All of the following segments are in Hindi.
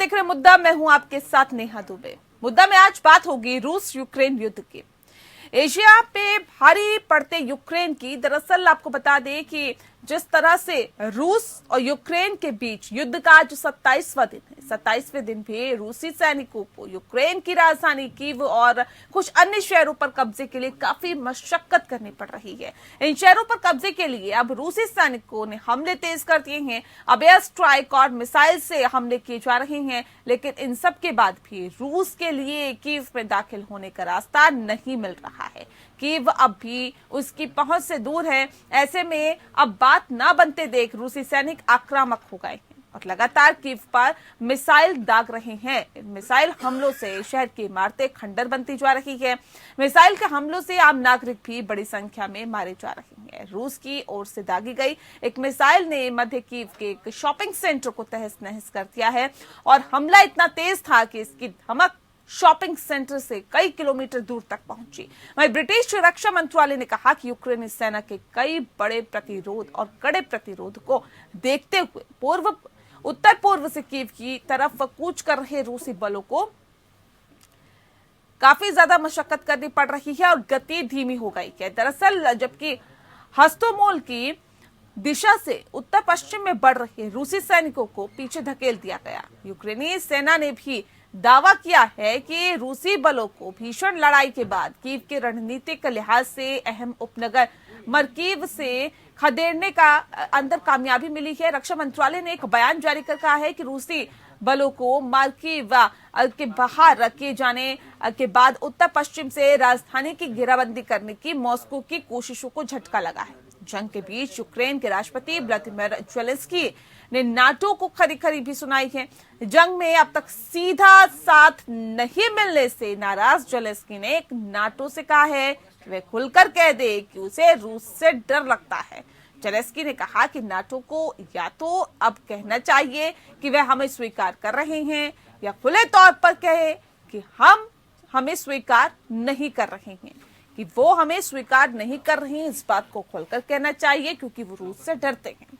देख रहे मुद्दा, मैं हूं आपके साथ नेहा दुबे। मुद्दा में आज बात होगी रूस यूक्रेन युद्ध की। एशिया पे भारी पड़ते यूक्रेन की। दरअसल आपको बता दें कि जिस तरह से रूस और यूक्रेन के बीच युद्ध का आज 27वां दिन है, 27वें दिन भी रूसी सैनिकों को यूक्रेन की राजधानी कीव और कुछ अन्य शहरों पर कब्जे के लिए काफी मशक्कत करनी पड़ रही है। इन शहरों पर कब्जे के लिए अब रूसी सैनिकों ने हमले तेज कर दिए हैं। अब एयर स्ट्राइक और मिसाइल से हमले किए जा रहे हैं, लेकिन इन सब के बाद भी रूस के लिए कीव में दाखिल होने का रास्ता नहीं मिल रहा है। कीव अब भी उसकी पहुंच से दूर है। ऐसे में अब बात ना बनते देख रूसी सैनिक आक्रामक हो गए हैं और लगातार कीव पर मिसाइल दाग रहे हैं। इन मिसाइल हमलों से शहर की इमारतें खंडर बनती जा रही है। मिसाइल के हमलों से आम नागरिक भी बड़ी संख्या में मारे जा रहे हैं। रूस की ओर से दागी गई एक मिसाइल ने मध्य कीव के एक शॉपिंग सेंटर को तहस नहस कर दिया है और हमला इतना तेज था कि इसकी धमक शॉपिंग सेंटर से कई किलोमीटर दूर तक पहुंची। वहीं ब्रिटिश रक्षा मंत्रालय ने कहा कि यूक्रेनी सेना के कई बड़े प्रतिरोध और कड़े प्रतिरोध को देखते हुए उत्तर पूर्व से कीव की तरफ कूच कर रहे रूसी बलों को काफी ज्यादा मशक्कत करनी पड़ रही है और गति धीमी हो गई है। दरअसल जबकि हस्तोमोल की दिशा से उत्तर पश्चिम में बढ़ रहे रूसी सैनिकों को पीछे धकेल दिया गया। यूक्रेनी सेना ने भी दावा किया है कि रूसी बलों को भीषण लड़ाई के बाद कीव के रणनीतिक लिहाज से अहम उपनगर मरकीव से खदेड़ने का अंदर कामयाबी मिली है। रक्षा मंत्रालय ने एक बयान जारी कर कहा है कि रूसी बलों को मार्कीव के बाहर रखे जाने के बाद उत्तर पश्चिम से राजधानी की घेराबंदी करने की मॉस्को की कोशिशों को झटका लगा है। जंग के बीच यूक्रेन के राष्ट्रपति व्लादिमीर ज़ेलेंस्की ने नाटो को खरी खरी भी सुनाई है। जंग में अब तक सीधा साथ नहीं मिलने से नाराज ज़ेलेंस्की ने एक नाटो से कहा है कि वे खुलकर कह दे कि उसे रूस से डर लगता है। ज़ेलेंस्की ने कहा कि नाटो को या तो अब कहना चाहिए कि वे हमें स्वीकार कर रहे हैं या खुले तौर पर कहे कि हम हमें स्वीकार नहीं कर रहे हैं। कि वो हमें स्वीकार नहीं कर रहे हैं, इस बात को खोलकर कहना चाहिए क्योंकि वो रूस से डरते हैं।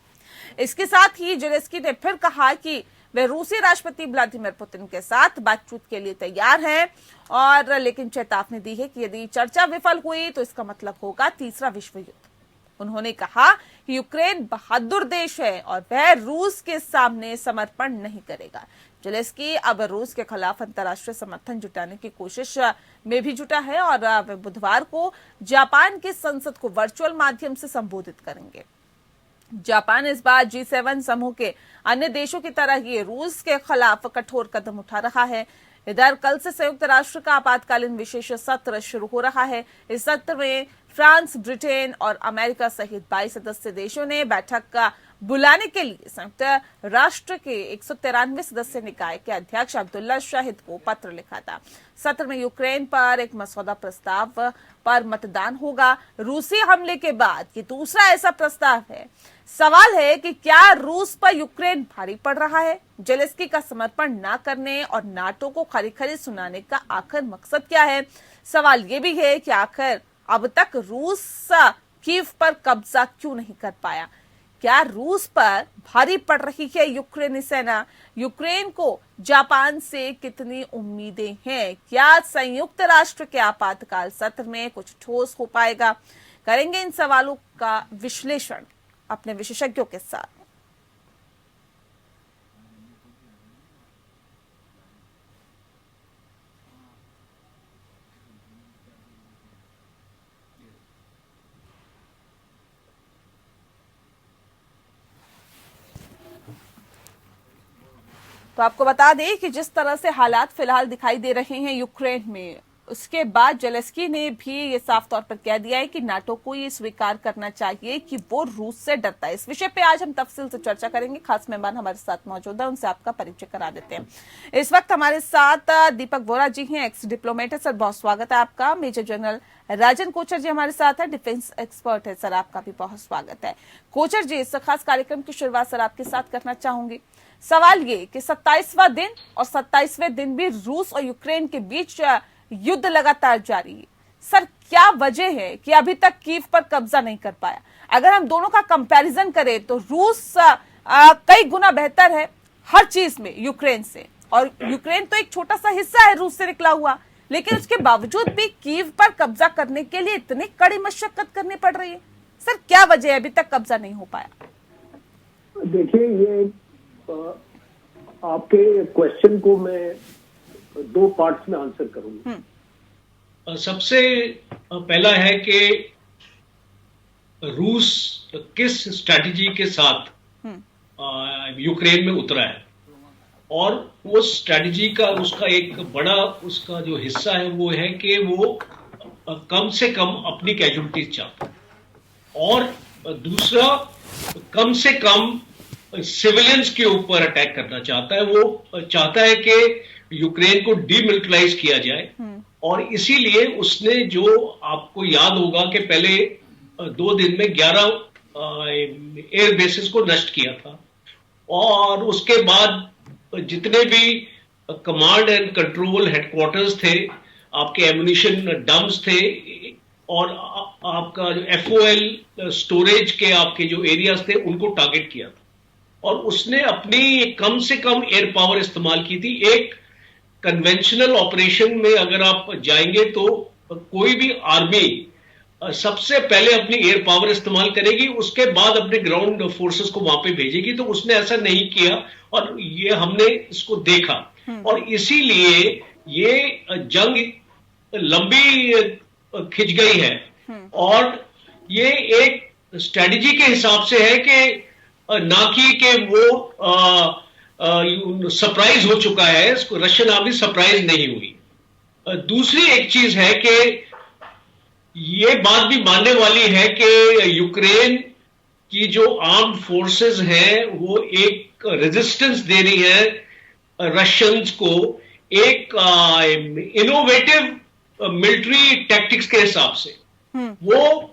इसके साथ ही ज़ेलेंस्की ने फिर कहा कि वे रूसी राष्ट्रपति व्लादिमीर पुतिन के साथ बातचीत के लिए तैयार हैं और लेकिन चेतावनी दी है कि यदि चर्चा विफल हुई तो इसका मतलब होगा तीसरा विश्व युद्ध। उन्होंने कहा कि यूक्रेन बहादुर देश है और वह रूस के सामने समर्पण नहीं करेगा। ज़ेलेंस्की अब रूस के खिलाफ अंतर्राष्ट्रीय समर्थन जुटाने की कोशिश में भी जुटा है और वे बुधवार को जापान की संसद को वर्चुअल माध्यम से संबोधित करेंगे। जापान इस बार G7 समूह के अन्य देशों की तरह ही रूस के खिलाफ कठोर कदम उठा रहा है। इधर कल से संयुक्त राष्ट्र का आपातकालीन विशेष सत्र शुरू हो रहा है। इस सत्र में फ्रांस, ब्रिटेन और अमेरिका सहित 22 सदस्य देशों ने बैठक का बुलाने के लिए संयुक्त राष्ट्र के 193वें सदस्य निकाय के अध्यक्ष अब्दुल्ला शाहिद को पत्र लिखा था। सत्र में यूक्रेन पर एक मसौदा प्रस्ताव पर मतदान होगा। रूसी हमले के बाद ये दूसरा ऐसा प्रस्ताव है। सवाल है कि क्या रूस पर यूक्रेन भारी पड़ रहा है? ज़ेलेंस्की का समर्पण न करने और नाटो को खरी खरी सुनाने का आखिर मकसद क्या है? सवाल ये भी है कि आखिर अब तक रूस कीव पर कब्जा क्यों नहीं कर पाया? क्या रूस पर भारी पड़ रही है यूक्रेनी सेना? यूक्रेन को जापान से कितनी उम्मीदें हैं? क्या संयुक्त राष्ट्र के आपातकाल सत्र में कुछ ठोस हो पाएगा? करेंगे इन सवालों का विश्लेषण अपने विशेषज्ञों के साथ। तो आपको बता दें कि जिस तरह से हालात फिलहाल दिखाई दे रहे हैं यूक्रेन में, उसके बाद ज़ेलेंस्की ने भी ये साफ तौर पर कह दिया है कि नाटो को ये स्वीकार करना चाहिए कि वो रूस से डरता है। इस विषय पे आज हम तफसील से चर्चा करेंगे। खास मेहमान हमारे साथ मौजूद है, उनसे आपका परिचय करा देते हैं। इस वक्त हमारे साथ दीपक बोरा जी हैं, एक्स डिप्लोमेट है। सर, बहुत स्वागत है आपका। मेजर जनरल राजन कोचर जी हमारे साथ है, डिफेंस एक्सपर्ट है। सर, आपका भी बहुत स्वागत है। कोचर जी, इस खास कार्यक्रम की शुरुआत सर आपके साथ करना चाहूंगी। सवाल ये कि 27वां दिन और 27वें दिन भी रूस और यूक्रेन के बीच युद्ध लगातार जारी है। सर, क्या वजह है कि अभी तक कीव पर कब्जा नहीं कर पाया? अगर हम दोनों का कंपैरिजन करें तो रूस कई गुना बेहतर है हर चीज में यूक्रेन से, और यूक्रेन तो एक छोटा सा हिस्सा है रूस से निकला हुआ, लेकिन उसके बावजूद भी कीव पर कब्जा करने के लिए इतनी कड़ी मशक्कत करनी पड़ रही है। सर क्या वजह है अभी तक कब्जा नहीं हो पाया? देखिए, ये आपके क्वेश्चन को मैं 2 पार्ट्स में आंसर करूंगा। सबसे पहला है कि रूस किस स्ट्रैटेजी के साथ यूक्रेन में उतरा है, और उस स्ट्रैटेजी का उसका एक बड़ा उसका जो हिस्सा है वो है कि वो कम से कम अपनी कैजुअलिटीज चाहता है, और दूसरा कम से कम सिविलियंस के ऊपर अटैक करना चाहता है। वो चाहता है कि यूक्रेन को डीमिलिटराइज किया जाए, और इसीलिए उसने, जो आपको याद होगा कि पहले 2 दिन में 11 एयर बेसिस को नष्ट किया था, और उसके बाद जितने भी कमांड एंड कंट्रोल हेडक्वार्टर्स थे, आपके एम्युनिशन डम्प्स थे, और आपका जो FOL स्टोरेज के आपके जो एरियाज थे उनको टारगेट किया था, और उसने अपनी कम से कम एयर पावर इस्तेमाल की थी। एक कन्वेंशनल ऑपरेशन में अगर आप जाएंगे तो कोई भी आर्मी सबसे पहले अपनी एयर पावर इस्तेमाल करेगी, उसके बाद अपने ग्राउंड फोर्सेस को वहां पे भेजेगी। तो उसने ऐसा नहीं किया, और ये हमने इसको देखा, और इसीलिए ये जंग लंबी खिंच गई है। और ये एक स्ट्रेटजी के हिसाब से है कि ना कि वो सरप्राइज हो चुका है, इसको रशियन आर्मी सरप्राइज नहीं हुई। दूसरी एक चीज है कि ये बात भी मानने वाली है कि यूक्रेन की जो आर्म्ड फोर्सेस हैं वो एक रेजिस्टेंस दे रही है रशियंस को, एक इनोवेटिव मिलिट्री टैक्टिक्स के हिसाब से। वो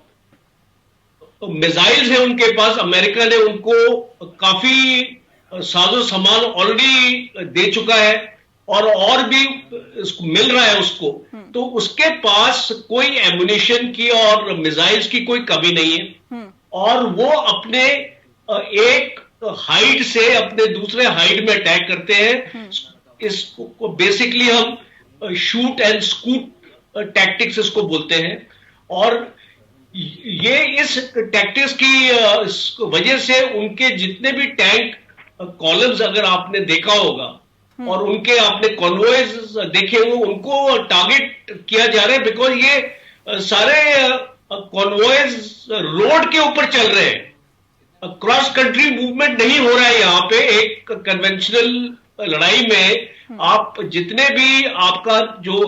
मिसाइल्स हैं उनके पास, अमेरिका ने उनको काफी साजो सामान ऑलरेडी दे चुका है, और भी इसको मिल रहा है उसको। तो उसके पास कोई एमुनिशन की और मिसाइल्स की कोई कमी नहीं है, और वो अपने एक हाइट से अपने दूसरे हाइट में अटैक करते हैं। इसको बेसिकली हम शूट एंड स्कूट टैक्टिक्स इसको बोलते हैं, और ये इस टैक्टिक्स की वजह से उनके जितने भी टैंक कॉलम्स अगर आपने देखा होगा, और उनके आपने कॉन्वॉयज देखे हो, उनको टारगेट किया जा रहा है, बिकॉज ये सारे कॉन्वॉयज रोड के ऊपर चल रहे हैं। क्रॉस कंट्री मूवमेंट नहीं हो रहा है यहाँ पे। एक कन्वेंशनल लड़ाई में आप जितने भी आपका जो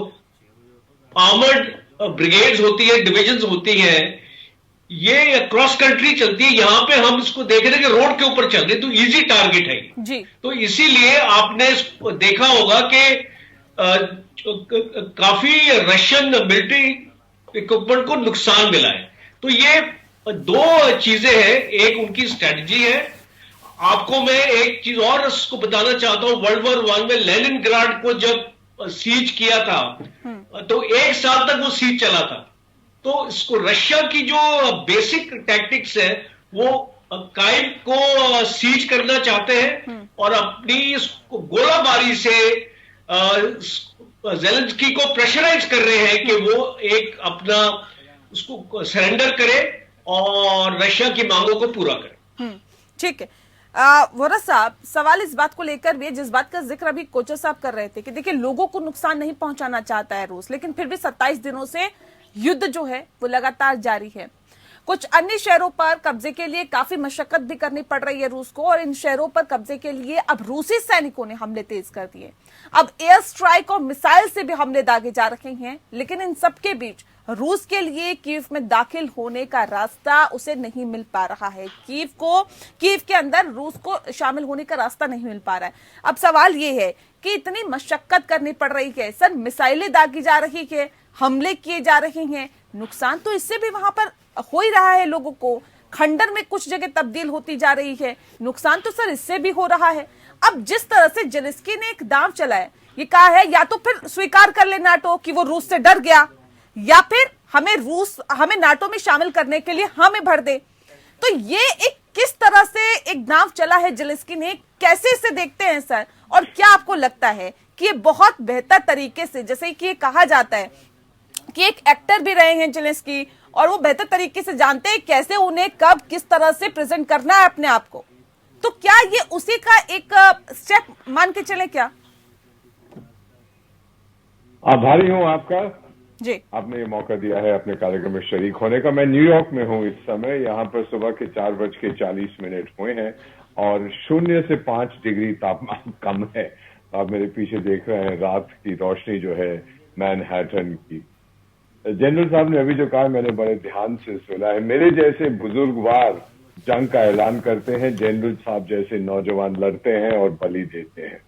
आर्मर्ड ब्रिगेड्स होती है, डिविजन्स होती हैं, ये क्रॉस कंट्री चलती है। यहां पे हम इसको देख रहे हैं कि रोड के ऊपर चल रहे, तो इजी टारगेट है जी। तो इसीलिए आपने देखा होगा कि काफी रशियन मिलिट्री इक्विपमेंट को नुकसान मिला है। तो ये 2 चीजें हैं, एक उनकी स्ट्रेटजी है। आपको मैं एक चीज और इसको बताना चाहता हूं, वर्ल्ड वॉर 1 में लेनिनग्राड को जब सीज किया था तो 1 साल तक वो सीज चला था। तो इसको रशिया की जो बेसिक टैक्टिक्स है वो काइव को सीज करना चाहते हैं, और अपनी इसको गोलाबारी से ज़ेलेंस्की को प्रेशराइज कर रहे हैं कि वो एक अपना उसको सरेंडर करे और रशिया की मांगों को पूरा करे। ठीक है। वोरा साहब, सवाल इस बात को लेकर भी, जिस बात का जिक्र अभी कोचर साहब कर रहे थे कि देखिए लोगों को नुकसान नहीं पहुंचाना चाहता है रूस, लेकिन फिर भी 27 दिनों से युद्ध जो है वो लगातार जारी है। कुछ अन्य शहरों पर कब्जे के लिए काफी मशक्कत भी करनी पड़ रही है रूस को, और इन शहरों पर कब्जे के लिए अब रूसी सैनिकों ने हमले तेज कर दिए। अब एयर स्ट्राइक और मिसाइल से भी हमले दागे जा रहे हैं, लेकिन इन सबके बीच रूस के लिए कीव में दाखिल होने का रास्ता उसे नहीं मिल पा रहा है। कीव के अंदर रूस को शामिल होने का रास्ता नहीं मिल पा रहा है। अब सवाल ये है कि इतनी मशक्कत करनी पड़ रही है, सर मिसाइलें दागी जा रही है, हमले किए जा रहे हैं, नुकसान तो इससे भी वहां पर हो ही रहा है लोगों को। खंडर में कुछ जगह तब्दील होती जा रही है, नुकसान तो सर इससे भी हो रहा है। अब जिस तरह से जेलेंस्की ने एक दांव चलाया, ये कहा है या तो फिर स्वीकार कर ले नाटो कि वो रूस से डर गया, या फिर हमें नाटो में शामिल करने के लिए हमें भर दे। तो ये एक किस तरह से एक दांव चला है जेलेंस्की ने, कैसे इसे देखते हैं सर? और क्या आपको लगता है कि ये बहुत बेहतर तरीके से, जैसे कि ये कहा जाता है कि एक एक्टर भी रहे हैं जेलेंस्की और वो बेहतर तरीके से जानते हैं कैसे उन्हें कब किस तरह से प्रेजेंट करना है अपने आप को, तो क्या ये उसी का एक स्टेप मान के चले क्या? आभारी हूं आपका जी, आपने ये मौका दिया है अपने कार्यक्रम में शरीक होने का। मैं न्यूयॉर्क में हूं इस समय। यहाँ पर सुबह के 4:40 हुए हैं और 0 से 5 डिग्री तापमान कम है। आप मेरे पीछे देख रहे हैं रात की रोशनी जो है मैनहट्टन की। जनरल साहब ने अभी जो कहा मैंने बड़े ध्यान से सुना है। मेरे जैसे बुजुर्गवार जंग का ऐलान करते हैं, जनरल साहब जैसे नौजवान लड़ते हैं और बलि देते हैं।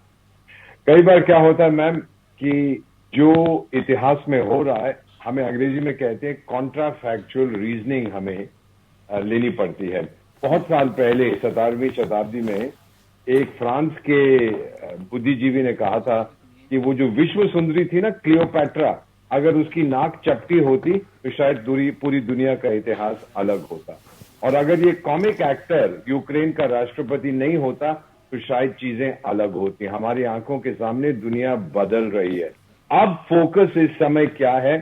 कई बार क्या होता है मैम कि जो इतिहास में हो रहा है, हमें अंग्रेजी में कहते हैं कॉन्ट्रा फैक्चुअल रीजनिंग हमें लेनी पड़ती है। बहुत साल पहले 17वीं शताब्दी में एक फ्रांस के बुद्धिजीवी ने कहा था कि वो जो विश्व सुंदरी थी ना क्लियोपैट्रा, अगर उसकी नाक चपटी होती तो शायद पूरी दुनिया का इतिहास अलग होता। और अगर ये कॉमिक एक्टर यूक्रेन का राष्ट्रपति नहीं होता तो शायद चीजें अलग होती। हमारी आंखों के सामने दुनिया बदल रही है। अब फोकस इस समय क्या है?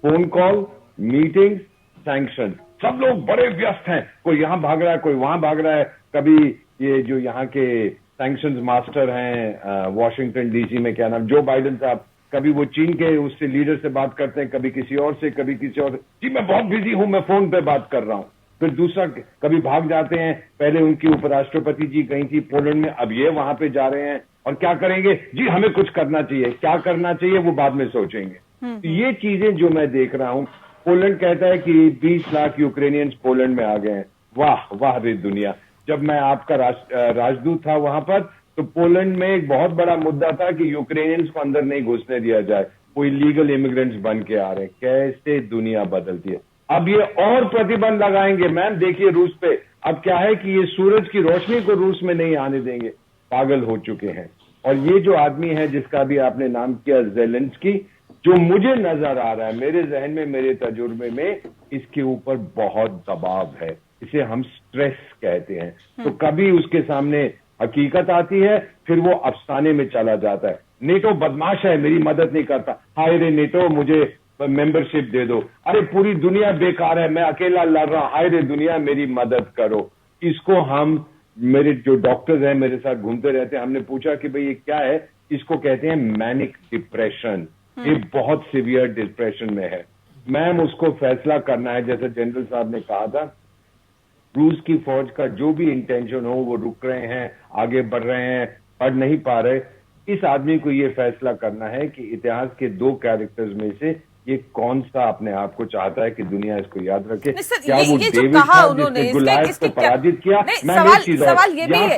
Phone call, meeting, sanction. सब लोग बड़े व्यस्त हैं, कोई यहां भाग रहा है, कोई वहां भाग रहा है। कभी ये जो यहाँ के सैंक्शंस मास्टर हैं वॉशिंगटन डीसी में, क्या नाम, जो बाइडेन साहब, कभी वो चीन के उससे लीडर से बात करते हैं, कभी किसी और से, कभी किसी और से। जी मैं बहुत बिजी हूं, मैं फोन पे बात कर रहा हूं। फिर दूसरा कभी भाग जाते हैं, पहले उनकी उपराष्ट्रपति जी गई थी पोलैंड में, अब ये वहां पे जा रहे हैं और क्या करेंगे जी, हमें कुछ करना चाहिए। क्या करना चाहिए वो बाद में सोचेंगे। तो ये चीजें जो मैं देख रहा हूं, पोलैंड कहता है कि 20 लाख यूक्रेनियंस पोलैंड में आ गए हैं। वाह वाह रे दुनिया। जब मैं आपका राजदूत था वहां पर, तो पोलैंड में एक बहुत बड़ा मुद्दा था कि यूक्रेनियंस को अंदर नहीं घुसने दिया जाए, वो इलीगल इमिग्रेंट्स बन के आ रहे हैं। कैसे दुनिया बदलती है। अब ये और प्रतिबंध लगाएंगे मैम, देखिए रूस पे। अब क्या है कि ये सूरज की रोशनी को रूस में नहीं आने देंगे, पागल हो चुके हैं। और ये जो आदमी है जिसका भी आपने नाम किया जेलेंस्की, जो मुझे नजर आ रहा है मेरे जहन में, मेरे तजुर्बे में, इसके ऊपर बहुत दबाव है। इसे हम स्ट्रेस कहते हैं। तो कभी उसके सामने हकीकत आती है, फिर वो अफसाने में चला जाता है। नेटो बदमाश है, मेरी मदद नहीं करता। हाय रे नेटो, मुझे मेंबरशिप दे दो। अरे पूरी दुनिया बेकार है, मैं अकेला लड़ रहा। हाय रे दुनिया, मेरी मदद करो। इसको हम, मेरे जो डॉक्टर्स हैं मेरे साथ घूमते रहते हैं, हमने पूछा कि भाई ये क्या है? इसको कहते हैं मैनिक डिप्रेशन। ये बहुत सीवियर डिप्रेशन में है मैम। उसको फैसला करना है, जैसे जनरल साहब ने कहा था, रूस की फौज का जो भी इंटेंशन हो, वो रुक रहे हैं, आगे बढ़ रहे हैं, पढ़ नहीं पा रहे। इस आदमी को ये फैसला करना है कि इतिहास के 2 कैरेक्टर्स में से ये कौन सा अपने आप को चाहता है कि दुनिया इसको याद रखे। क्या वो डेविड था जिसने गुलायत को पराजित किया? सवाल ये भी है,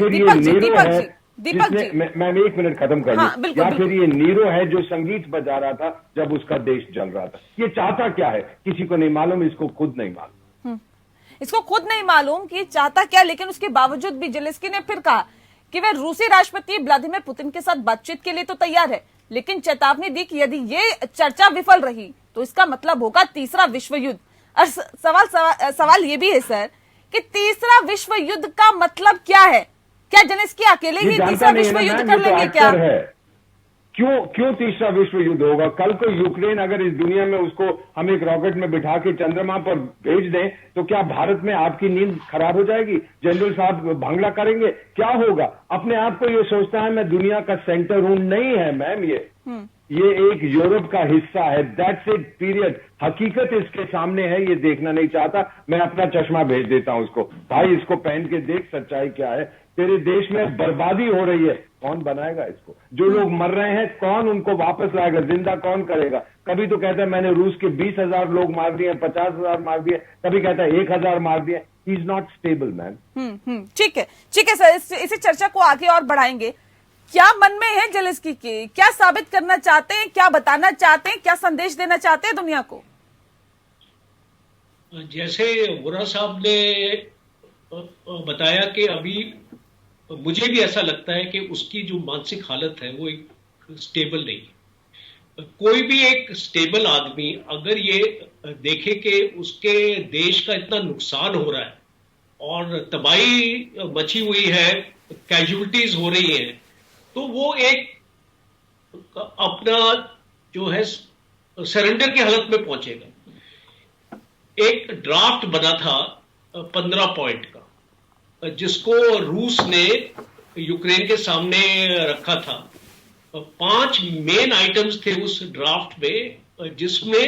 दीपक जी, मैं 1 मिनट खत्म कर लूं। या फिर ये नीरो है जो संगीत बजा रहा था जब उसका देश जल रहा था। ये चाहता क्या है किसी को नहीं मालूम, इसको खुद नहीं मालूम। इसको खुद नहीं मालूम कि चाहता क्या, लेकिन उसके बावजूद भी जेलेंस्की ने फिर कहा कि वह रूसी राष्ट्रपति व्लादिमीर पुतिन के साथ बातचीत के लिए तो तैयार है, लेकिन चेतावनी दी कि यदि ये चर्चा विफल रही तो इसका मतलब होगा तीसरा विश्व युद्ध। और सवाल ये भी है सर कि तीसरा विश्व युद्ध का मतलब क्या है? क्या जेलेंस्की अकेले ही तीसरा विश्व युद्ध कर लेंगे क्या? क्यों तीसरा विश्व युद्ध होगा? कल को यूक्रेन अगर इस दुनिया में उसको हम एक रॉकेट में बिठा के चंद्रमा पर भेज दें तो क्या भारत में आपकी नींद खराब हो जाएगी? जनरल साहब भंगला करेंगे? क्या होगा? अपने आप को ये सोचता है मैं दुनिया का सेंटर हूं। नहीं है मैम, ये एक यूरोप का हिस्सा है। That's it, period. हकीकत इसके सामने है, ये देखना नहीं चाहता। मैं अपना चश्मा भेज देता हूं उसको, भाई इसको पहन के देख सच्चाई क्या है। तेरे देश में बर्बादी हो रही है, कौन बनाएगा इसको? जो लोग मर रहे हैं कौन उनको वापस लाएगा? जिंदा कौन करेगा? कभी तो कहता है मैंने रूस के 20,000 लोग मार दिए, 50,000 मार दिए, कभी कहता है 1,000 मार दिए। He is not stable man. ठीक है सर, इसी चर्चा को आगे और बढ़ाएंगे। क्या मन में है जेलेंस्की के? क्या साबित करना चाहते हैं? क्या बताना चाहते हैं? क्या संदेश देना चाहते हैं दुनिया को? जैसे वोरा साहब ने बताया कि अभी मुझे भी ऐसा लगता है कि उसकी जो मानसिक हालत है वो एक स्टेबल नहीं। कोई भी एक स्टेबल आदमी अगर ये देखे कि उसके देश का इतना नुकसान हो रहा है और तबाही मची हुई है, कैजुअलिटीज हो रही हैं, तो वो एक अपना जो है सरेंडर की हालत में पहुंचेगा। एक ड्राफ्ट बना था 15 पॉइंट का, जिसको रूस ने यूक्रेन के सामने रखा था। 5 मेन आइटम्स थे उस ड्राफ्ट में, जिसमें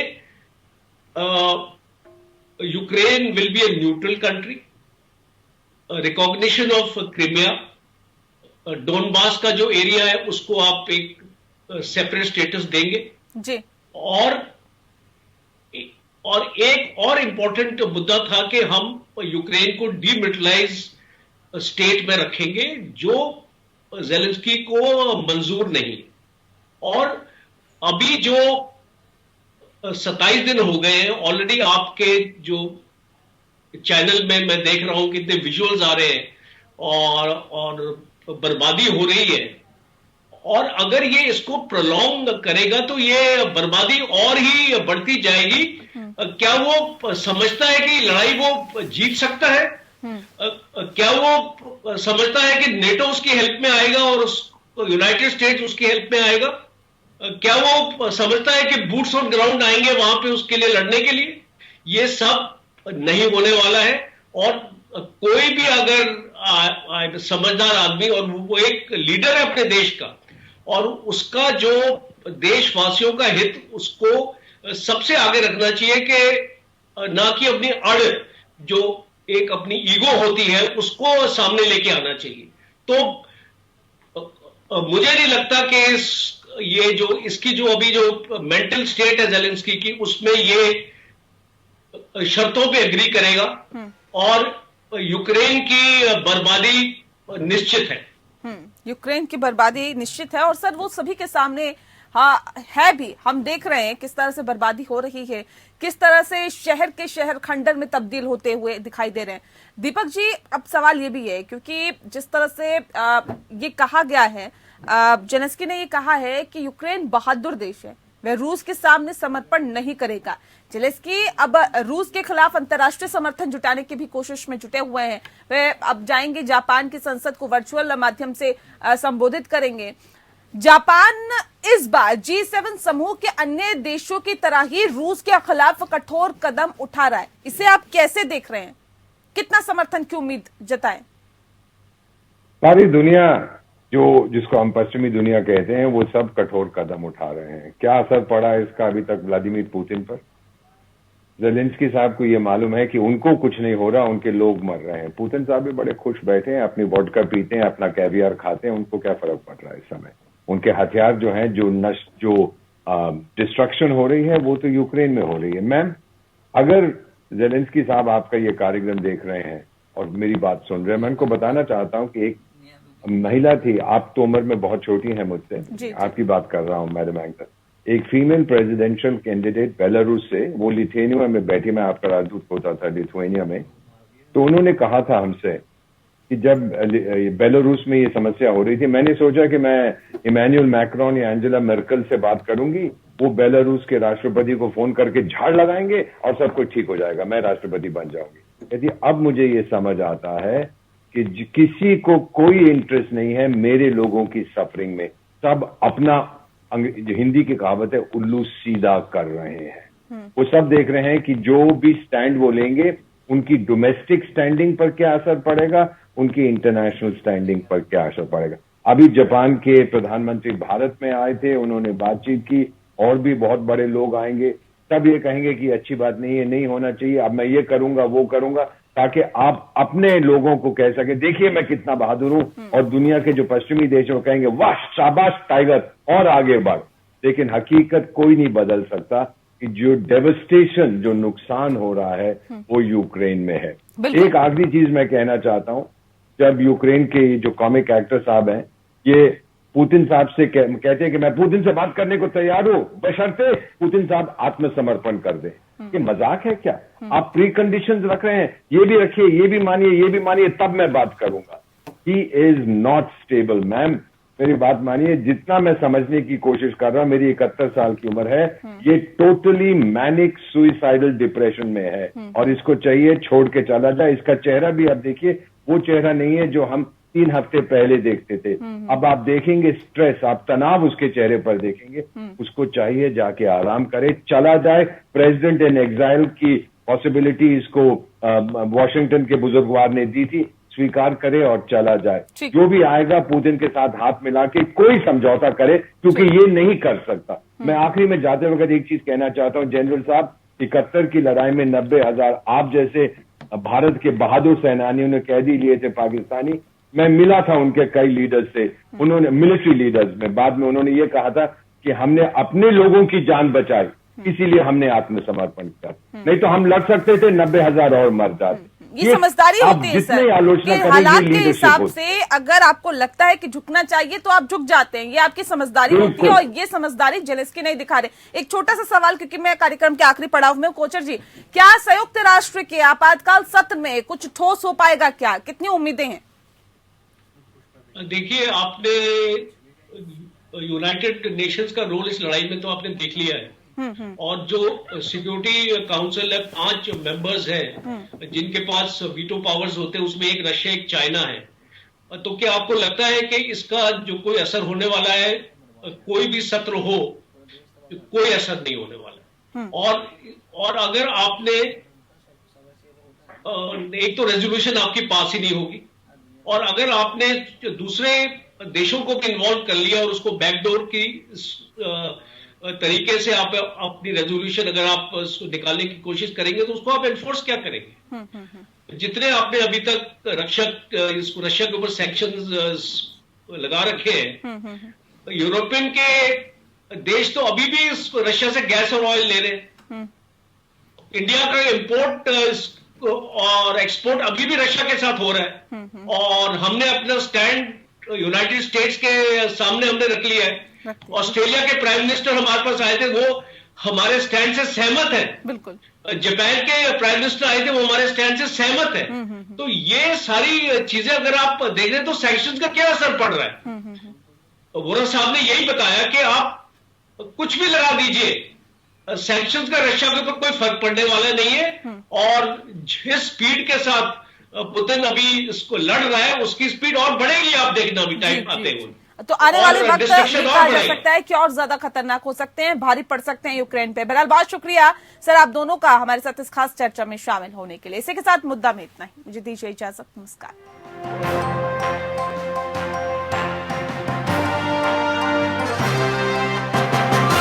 Ukraine will be a neutral country, recognition of Crimea, Donbas का जो एरिया है उसको आप एक सेपरेट स्टेटस देंगे जी, और एक और इंपॉर्टेंट मुद्दा था कि हम यूक्रेन को डीमिलिटराइज स्टेट में रखेंगे, जो ज़ेलेंस्की को मंजूर नहीं। और अभी जो 27 दिन हो गए हैं ऑलरेडी, आपके जो चैनल में मैं देख रहा हूं कितने विजुअल्स आ रहे हैं और बर्बादी हो रही है। और अगर ये इसको प्रोलॉन्ग करेगा तो ये बर्बादी और ही बढ़ती जाएगी। क्या वो समझता है कि लड़ाई वो जीत सकता है? क्या वो समझता है कि नेटो उसकी हेल्प में आएगा और यूनाइटेड स्टेट्स उसकी हेल्प में आएगा? क्या वो समझता है कि बूट्स ऑन ग्राउंड आएंगे वहां पे उसके लिए लड़ने के लिए? ये सब नहीं होने वाला है। और कोई भी अगर समझदार आदमी, और वो एक लीडर है अपने देश का, और उसका जो देशवासियों का हित उसको सबसे आगे रखना चाहिए कि ना कि अपनी अड़, जो एक अपनी ईगो होती है, उसको सामने लेके आना चाहिए। तो मुझे नहीं लगता कि ये जो इसकी जो अभी जो मेंटल स्टेट है ज़ेलेंस्की की, उसमें ये शर्तों पे एग्री करेगा और यूक्रेन की बर्बादी निश्चित है। यूक्रेन की बर्बादी निश्चित है। और सर वो सभी के सामने हाँ है भी, हम देख रहे हैं किस तरह से बर्बादी हो रही है, किस तरह से शहर के शहर खंडर में तब्दील होते हुए दिखाई दे रहे हैं। दीपक जी, अब सवाल ये भी है, क्योंकि जिस तरह से ये कहा गया है, जेलेंस्की ने ये कहा है कि यूक्रेन बहादुर देश है, वह रूस के सामने समर्पण नहीं करेगा। जेलेंस्की अब रूस के खिलाफ अंतर्राष्ट्रीय समर्थन जुटाने की भी कोशिश में जुटे हुए हैं। वे अब जाएंगे जापान की संसद को वर्चुअल माध्यम से संबोधित करेंगे। जापान इस बार G7 समूह के अन्य देशों की तरह ही रूस के खिलाफ कठोर कदम उठा रहा है। इसे आप कैसे देख रहे हैं? कितना समर्थन की उम्मीद जताएं? सारी दुनिया जिसको हम पश्चिमी दुनिया कहते हैं, वो सब कठोर कदम उठा रहे हैं। क्या असर पड़ा है इसका अभी तक व्लादिमीर पुतिन पर? ज़ेलेंस्की साहब को ये मालूम है कि उनको कुछ नहीं हो रहा, उनके लोग मर रहे हैं। पुतिन साहब भी बड़े खुश बैठे हैं, अपनी वोडका पीते हैं, अपना कैवियर खाते हैं, उनको क्या फर्क पड़ रहा है इस समय? उनके हथियार जो हैं, जो डिस्ट्रक्शन हो रही है, वो तो यूक्रेन में हो रही है। मैम, अगर ज़ेलेंस्की साहब आपका ये कार्यक्रम देख रहे हैं और मेरी बात सुन रहे हैं, मैं उनको बताना चाहता हूँ कि एक महिला थी, आप तो उम्र में बहुत छोटी हैं मुझसे, आपकी बात कर रहा हूँ मैडम एंकर, एक फीमेल प्रेसिडेंशियल कैंडिडेट बेलारूस से, वो लिथुआनिया में बैठी, मैं आपका राजदूत होता था लिथुआनिया में, तो उन्होंने कहा था हमसे कि जब बेलारूस में ये समस्या हो रही थी, मैंने सोचा कि मैं इमैनुअल मैक्रोन या एंजेला मर्केल से बात करूंगी, वो बेलारूस के राष्ट्रपति को फोन करके झाड़ लगाएंगे और सब कुछ ठीक हो जाएगा, मैं राष्ट्रपति बन जाऊंगी। कहती अब मुझे ये समझ आता है कि किसी को कोई इंटरेस्ट नहीं है मेरे लोगों की सफरिंग में, सब अपना, हिंदी की कहावत है, उल्लू सीधा कर रहे हैं। वो सब देख रहे हैं कि जो भी स्टैंड वो लेंगे, उनकी डोमेस्टिक स्टैंडिंग पर क्या असर पड़ेगा, उनकी इंटरनेशनल स्टैंडिंग पर क्या असर पड़ेगा। अभी जापान के प्रधानमंत्री भारत में आए थे, उन्होंने बातचीत की, और भी बहुत बड़े लोग आएंगे, सब ये कहेंगे कि अच्छी बात नहीं है, नहीं होना चाहिए, अब मैं ये करूंगा वो करूंगा, ताकि आप अपने लोगों को कह सके देखिए मैं कितना बहादुर हूं, और दुनिया के जो पश्चिमी देश वो कहेंगे वाह शाबाश टाइगर, और आगे बढ़। लेकिन हकीकत कोई नहीं बदल सकता कि जो डेवस्टेशन, जो नुकसान हो रहा है वो यूक्रेन में है। एक आखिरी चीज मैं कहना चाहता हूं, जब यूक्रेन के जो कॉमिक एक्टर साहब हैं, ये पुतिन साहब से कहते हैं कि मैं पुतिन से बात करने को तैयार हूं, बशर्ते पुतिन साहब आत्मसमर्पण कर दे। ये मजाक है क्या? आप प्री कंडीशंस रख रहे हैं, ये भी रखिए, ये भी मानिए, तब मैं बात करूंगा। He is not stable ma'am, मेरी बात मानिए, जितना मैं समझने की कोशिश कर रहा हूं, मेरी 71 साल की उम्र है, ये टोटली मैनिक सुइसाइडल डिप्रेशन में है, और इसको चाहिए छोड़ के चला जाए। इसका चेहरा भी आप देखिए, वो चेहरा नहीं है जो हम 3 हफ्ते पहले देखते थे। अब आप देखेंगे स्ट्रेस, आप तनाव उसके चेहरे पर देखेंगे। उसको चाहिए जाके आराम करे, चला जाए। प्रेसिडेंट इन एग्जाइल की पॉसिबिलिटी इसको वॉशिंगटन के बुजुर्गवार ने दी थी, स्वीकार करे और चला जाए। जो भी आएगा पुतिन के साथ हाथ मिला के कोई समझौता करे, क्योंकि ये नहीं कर सकता। मैं आखिरी में जाते वक्त एक चीज कहना चाहता हूं, जनरल साहब, 71 की लड़ाई में 90,000 आप जैसे भारत के बहादुर सेनानियों ने कैदी लिए थे पाकिस्तानी। मैं मिला था उनके कई लीडर्स से, उन्होंने मिलिट्री लीडर्स में, बाद में उन्होंने ये कहा था कि हमने अपने लोगों की जान बचाई, इसीलिए हमने आत्मसमर्पण किया, नहीं तो हम लड़ सकते थे, 90,000 और मर जाते। ये समझदारी होती है सर, आलोचना कि हालात के हिसाब से अगर आपको लगता है कि झुकना चाहिए तो आप झुक जाते हैं, ये आपकी समझदारी होती है, और ये समझदारी जेलेंस्की नहीं दिखा रहे। एक छोटा सा सवाल, क्योंकि मैं कार्यक्रम के आखिरी पड़ाव में हूं, कोचर जी, क्या संयुक्त राष्ट्र के आपातकाल सत्र में कुछ ठोस हो पाएगा, क्या कितनी उम्मीदें हैं? देखिए, आपने यूनाइटेड नेशंस का रोल इस लड़ाई में तो आपने देख लिया है, और जो सिक्योरिटी काउंसिल है, 5 मेंबर्स हैं जिनके पास वीटो पावर्स होते हैं, उसमें एक रशिया, एक चाइना है। तो क्या आपको लगता है कि इसका जो कोई असर होने वाला है? कोई भी सत्र हो, कोई असर नहीं होने वाला। और अगर आपने एक तो रेजोल्यूशन आपकी पास ही नहीं होगी, और अगर आपने दूसरे देशों को भी इन्वॉल्व कर लिया और उसको बैकडोर की तरीके से आप अपनी रेजोल्यूशन अगर आप उसको निकालने की कोशिश करेंगे, तो उसको आप एनफोर्स क्या करेंगे? जितने आपने अभी तक रशिया के ऊपर सैंक्शंस लगा रखे हैं, यूरोपियन के देश तो अभी भी रशिया से गैस और ऑयल ले रहे हैं। इंडिया का इंपोर्ट और एक्सपोर्ट अभी भी रशिया के साथ हो रहा है, और हमने अपना स्टैंड यूनाइटेड स्टेट्स के सामने हमने रख लिया है। ऑस्ट्रेलिया के प्राइम मिनिस्टर हमारे पास आए थे, वो हमारे स्टैंड से सहमत है। बिल्कुल। जापान के प्राइम मिनिस्टर आए थे, वो हमारे स्टैंड से सहमत है। तो ये सारी चीजें अगर आप देख रहे हैं तो सैंक्शंस का क्या असर पड़ रहा है? वोरा साहब ने यही बताया कि आप कुछ भी लगा दीजिए, सैंक्शंस का रशिया के ऊपर कोई फर्क पड़ने वाला नहीं है, और जिस स्पीड के साथ पुतिन अभी इसको लड़ रहा है, उसकी स्पीड और बढ़ेगी। आप देखना अभी टाइम आते हुए, तो आने वाले वक्त कहा जा सकता है कि और ज्यादा खतरनाक हो सकते हैं, भारी पड़ सकते हैं यूक्रेन पे। बहरहाल बहुत शुक्रिया सर आप दोनों का हमारे साथ इस खास चर्चा में शामिल होने के लिए। इसी के साथ मुद्दा में इतना ही, मुझे दीजिए इजाजत, नमस्कार।